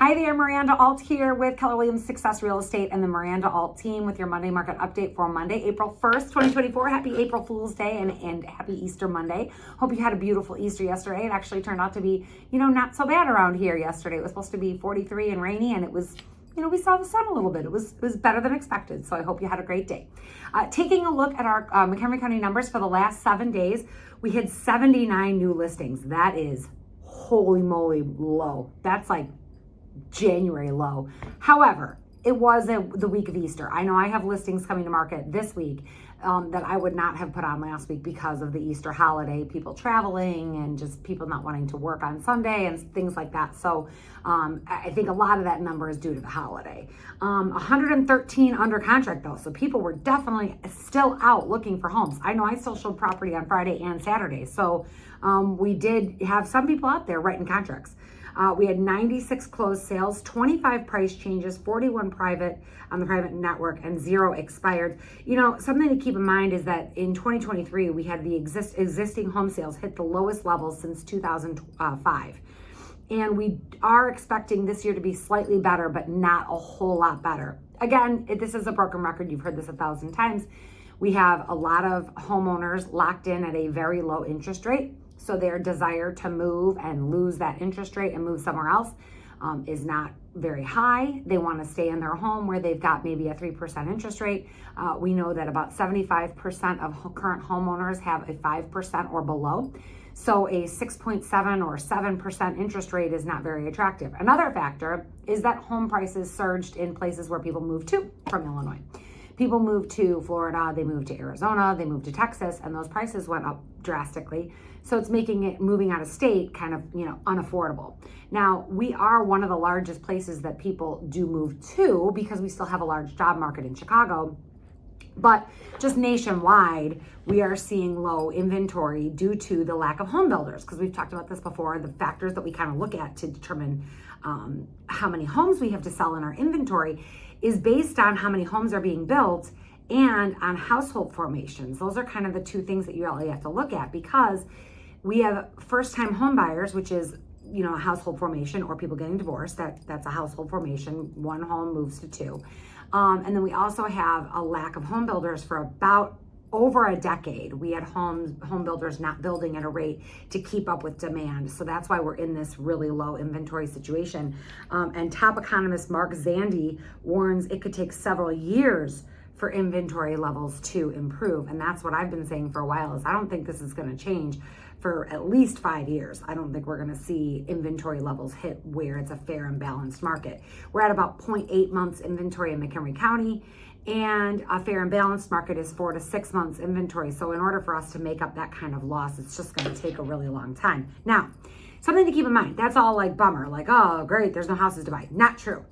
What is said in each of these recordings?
Hi there, Miranda Alt here with Keller Williams Success Real Estate and the Miranda Alt team with your Monday market update for Monday, April 1st, 2024. Happy April Fool's Day and happy Easter Monday. Hope you had a beautiful Easter yesterday. It actually turned out to be, not so bad around here yesterday. It was supposed to be 43 and rainy, and it was, we saw the sun a little bit. It was better than expected. So I hope you had a great day. Taking a look at our McHenry County numbers for the last 7 days, we had 79 new listings. That is holy moly low. That's like January low. However, it was the week of Easter. I know I have listings coming to market this week that I would not have put on last week because of the Easter holiday, people traveling and just people not wanting to work on Sunday and things like that. So I think a lot of that number is due to the holiday. 113 under contract though. So people were definitely still out looking for homes. I know I still showed property on Friday and Saturday. So we did have some people out there writing contracts. We had 96 closed sales, 25 price changes, 41 private on the private network, and 0 expired. Something to keep in mind is that in 2023, we had the existing home sales hit the lowest levels since 2005. And we are expecting this year to be slightly better, but not a whole lot better. Again, this is a broken record. You've heard this 1,000 times. We have a lot of homeowners locked in at a very low interest rate. So their desire to move and lose that interest rate and move somewhere else is not very high. They want to stay in their home where they've got maybe a 3% interest rate. We know that about 75% of current homeowners have a 5% or below. So a 6.7 or 7% interest rate is not very attractive. Another factor is that home prices surged in places where people move to from Illinois. People moved to Florida, they moved to Arizona, they moved to Texas, and those prices went up drastically. So it's making it moving out of state kind of, unaffordable. Now, we are one of the largest places that people do move to because we still have a large job market in Chicago. But just nationwide, we are seeing low inventory due to the lack of home builders, because we've talked about this before. The factors that we kind of look at to determine how many homes we have to sell in our inventory is based on how many homes are being built and on household formations. Those are kind of the two things that you really have to look at, because we have first-time home buyers, which is a household formation, or people getting divorced. That's a household formation. One home moves to two. And then we also have a lack of home builders for about over a decade. We had home builders not building at a rate to keep up with demand. So that's why we're in this really low inventory situation. And top economist Mark Zandi warns it could take several years for inventory levels to improve. And that's what I've been saying for a while, is I don't think this is going to change for at least 5 years. I don't think we're going to see inventory levels hit where it's a fair and balanced market. We're at about 0.8 months inventory in McHenry County, and a fair and balanced market is 4 to 6 months inventory. So in order for us to make up that kind of loss, it's just going to take a really long time. Now, something to keep in mind, that's all like bummer, like, oh, great, there's no houses to buy. Not true.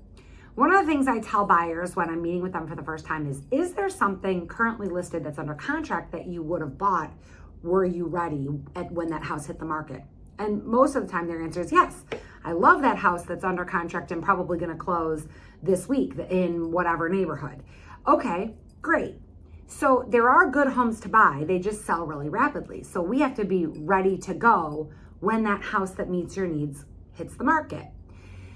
One of the things I tell buyers when I'm meeting with them for the first time is there something currently listed that's under contract that you would have bought were you ready when that house hit the market? And most of the time their answer is yes. I love that house that's under contract and probably going to close this week in whatever neighborhood. Okay, great. So there are good homes to buy. They just sell really rapidly. So we have to be ready to go when that house that meets your needs hits the market.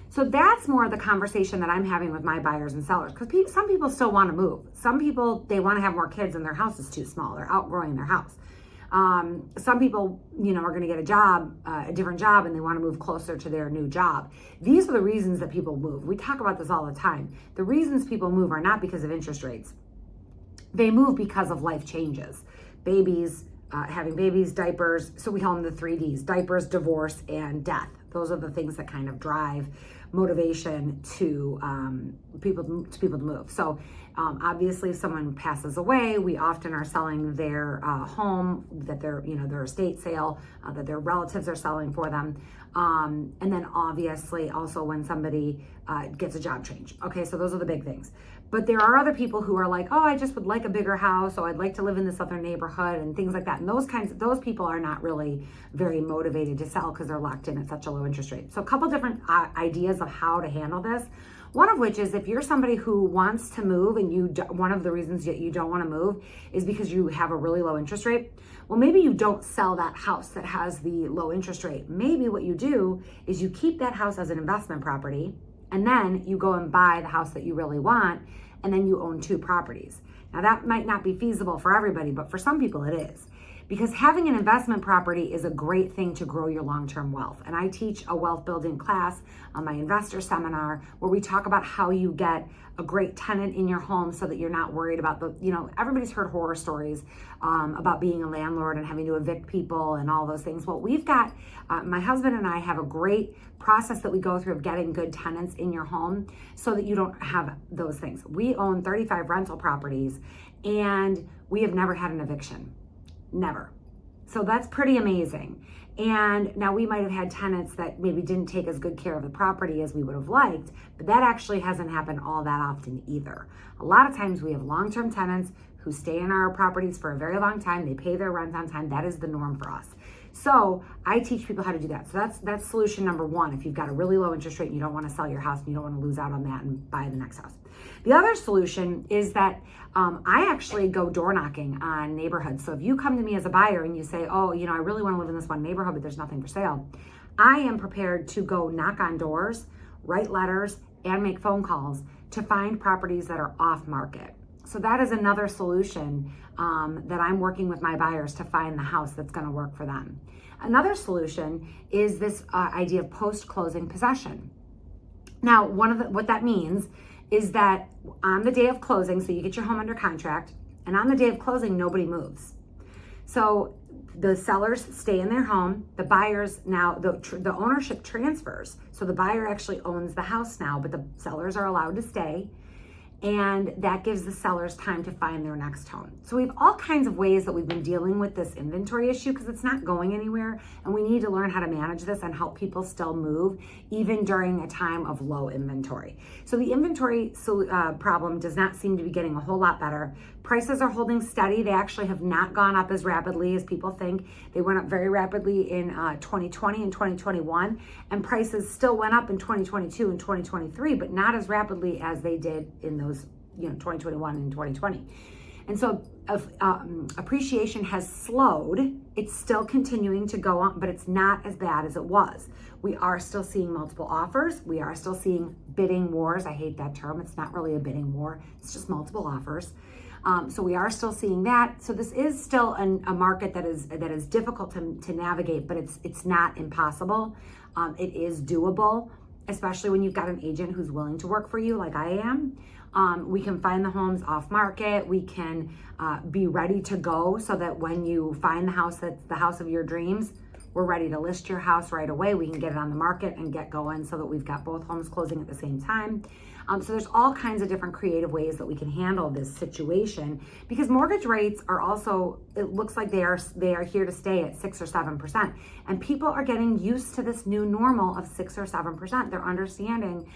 So that's more of the conversation that I'm having with my buyers and sellers, because some people still want to move. Some people, they want to have more kids and their house is too small. They're outgrowing their house. Some people, are going to get a different job, and they want to move closer to their new job. These are the reasons that people move. We talk about this all the time. The reasons people move are not because of interest rates. They move because of life changes. Babies, having babies, diapers. So we call them the 3Ds: diapers, divorce, and death. Those are the things that kind of drive motivation to people to move. So obviously, if someone passes away, we often are selling their home, that their estate sale, that their relatives are selling for them. And then obviously also when somebody gets a job change. Okay, so those are the big things. But there are other people who are like, oh, I just would like a bigger house, or I'd like to live in this other neighborhood and things like that. And those people are not really very motivated to sell because they're locked in at such a low interest rate. So a couple different ideas of how to handle this. One of which is, if you're somebody who wants to move and one of the reasons that you don't want to move is because you have a really low interest rate. Well, maybe you don't sell that house that has the low interest rate. Maybe what you do is you keep that house as an investment property And then you go and buy the house that you really want, and then you own 2 properties. Now that might not be feasible for everybody, but for some people it is. Because having an investment property is a great thing to grow your long-term wealth. And I teach a wealth building class on my investor seminar where we talk about how you get a great tenant in your home so that you're not worried about everybody's heard horror stories about being a landlord and having to evict people and all those things. Well, we've got, my husband and I have a great process that we go through of getting good tenants in your home so that you don't have those things. We own 35 rental properties and we have never had an eviction. Never. So that's pretty amazing. And now we might have had tenants that maybe didn't take as good care of the property as we would have liked, but that actually hasn't happened all that often either. A lot of times we have long-term tenants who stay in our properties for a very long time. They pay their rent on time. That is the norm for us. So I teach people how to do that. So that's solution number 1. If you've got a really low interest rate and you don't want to sell your house and you don't want to lose out on that and buy the next house. The other solution is that I actually go door knocking on neighborhoods. So if you come to me as a buyer and you say, oh, I really want to live in this one neighborhood, but there's nothing for sale, I am prepared to go knock on doors, write letters, and make phone calls to find properties that are off market. So that is another solution that I'm working with my buyers to find the house that's going to work for them. Another solution is this idea of post-closing possession. Now, what that means is that on the day of closing, so you get your home under contract, and on the day of closing, nobody moves. So the sellers stay in their home. The buyers now, the ownership transfers. So the buyer actually owns the house now, but the sellers are allowed to stay. And that gives the sellers time to find their next home. So we have all kinds of ways that we've been dealing with this inventory issue because it's not going anywhere, and we need to learn how to manage this and help people still move even during a time of low inventory. So the inventory problem does not seem to be getting a whole lot better. Prices are holding steady. They actually have not gone up as rapidly as people think. They went up very rapidly in 2020 and 2021, and prices still went up in 2022 and 2023, but not as rapidly as they did in those 2021 and 2020. And so appreciation has slowed. It's still continuing to go on, but it's not as bad as it was. We are still seeing multiple offers. We are still seeing bidding wars. I hate that term. It's not really a bidding war. It's just multiple offers. So we are still seeing that. So this is still a market that is difficult to navigate, but it's not impossible. It is doable, especially when you've got an agent who's willing to work for you like I am. We can find the homes off market. We can be ready to go so that when you find the house that's the house of your dreams, we're ready to list your house right away. We can get it on the market and get going so that we've got both homes closing at the same time. So there's all kinds of different creative ways that we can handle this situation because mortgage rates are also, it looks like they are here to stay at 6 or 7%. And people are getting used to this new normal of 6 or 7%. They're understanding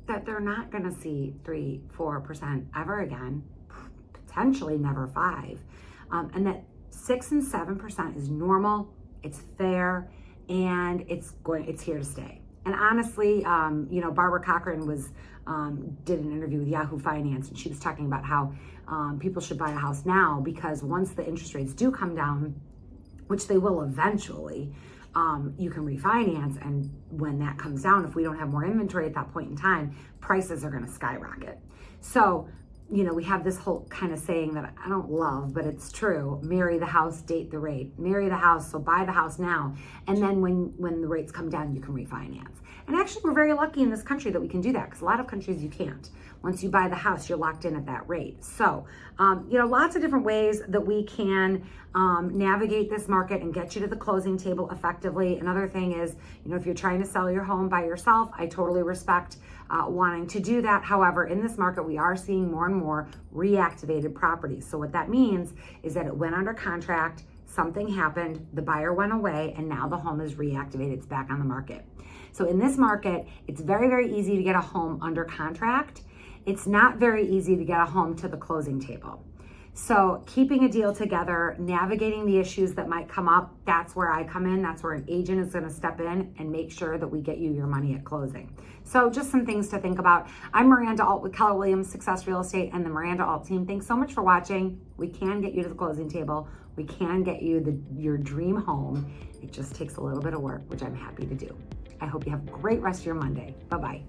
that they're not going to see 3-4% ever again, potentially never 5%, and that 6 and 7% is normal, it's fair, and it's here to stay. And honestly, Barbara Cochran did an interview with Yahoo Finance, and she was talking about how people should buy a house now because once the interest rates do come down, which they will eventually, you can refinance, and when that comes down, if we don't have more inventory at that point in time, prices are going to skyrocket. So, we have this whole kind of saying that I don't love, but it's true: marry the house, date the rate. Marry the house, so buy the house now, and then when the rates come down, you can refinance. And actually, we're very lucky in this country that we can do that because a lot of countries you can't. Once you buy the house, you're locked in at that rate. So, lots of different ways that we can navigate this market and get you to the closing table effectively. Another thing is, if you're trying to sell your home by yourself, I totally respect wanting to do that. However, in this market, we are seeing more and more reactivated properties. So what that means is that it went under contract, something happened, the buyer went away, and now the home is reactivated, it's back on the market. So in this market, it's very, very easy to get a home under contract. It's not very easy to get a home to the closing table. So keeping a deal together, navigating the issues that might come up, that's where I come in. That's where an agent is going to step in and make sure that we get you your money at closing. So just some things to think about. I'm Miranda Alt with Keller Williams Success Real Estate and the Miranda Alt team. Thanks so much for watching. We can get you to the closing table. We can get you your dream home. It just takes a little bit of work, which I'm happy to do. I hope you have a great rest of your Monday. Bye-bye.